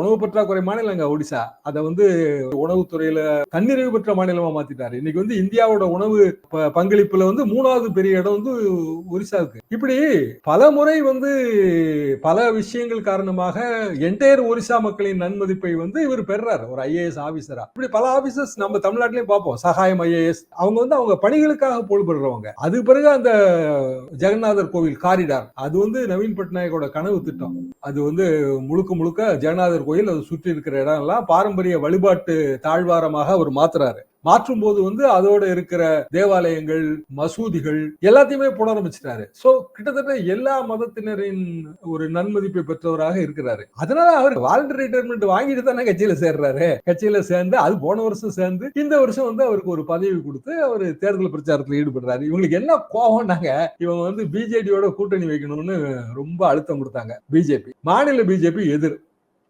உணவு பற்றாக்குறை மாநிலங்க ஒடிசா. அதை உணவுத்துறையில தன்னிறைவு பெற்ற மாநிலமா மாத்திட்டாரு. இன்னைக்கு இந்தியாவோட உணவு பங்களிப்புல 3வது பெரிய இடம் ஒரிசாவுக்கு. இப்படி பல முறை பல விஷயங்கள் காரணமாக என்டையர் ஒரிசா மக்களின் நன்மதிப்பை இவர் பெறாரு ஒரு ஐஏஎஸ் ஆபீசரா. இப்படி பல ஆபீசர்ஸ் நம்ம தமிழ்நாட்டிலையும் பார்ப்போம். சகாயம் ஐஏஎஸ் அவங்க பணிகளுக்காக போடுபடுறவங்க. அது பிறகு அந்த ஜெகநாதர் கோவில் காரிடார், அது நவீன் பட்நாயக்கோட கனவு திட்டம். அது முழுக்க முழுக்க ஜெகநாதர் கோயில், அது சுற்றி இருக்கிற இடம் எல்லாம் பாரம்பரிய வழிபாட்டு தாழ்வாரமாக அவர் மாத்துறாரு. மாற்றும் போது அதோட இருக்கிற தேவாலயங்கள், மசூதிகள் எல்லாத்தையுமே புனரமைச்சிட்டாரு. சோ கிட்டத்தட்ட எல்லா மதத்தினரின் ஒரு நன்மதிப்பை பெற்றவராக இருக்கிறாரு. அதனால அவர் வாலண்டரி ரிட்டையர்மெண்ட் வாங்கிட்டு தானே கட்சியில சேர்றாரு. கட்சியில சேர்ந்து அது போன வருஷம் சேர்ந்து இந்த வருஷம் அவருக்கு ஒரு பதவி கொடுத்து அவர் தேர்தல் பிரச்சாரத்தில் ஈடுபடுறாரு. இவங்களுக்கு என்ன கோவம்னாங்க, இவங்க பிஜேடியோட கூட்டணி வைக்கணும்னு ரொம்ப அழுத்தம் கொடுத்தாங்க. பிஜேபி மாநில பிஜேபி எதிர்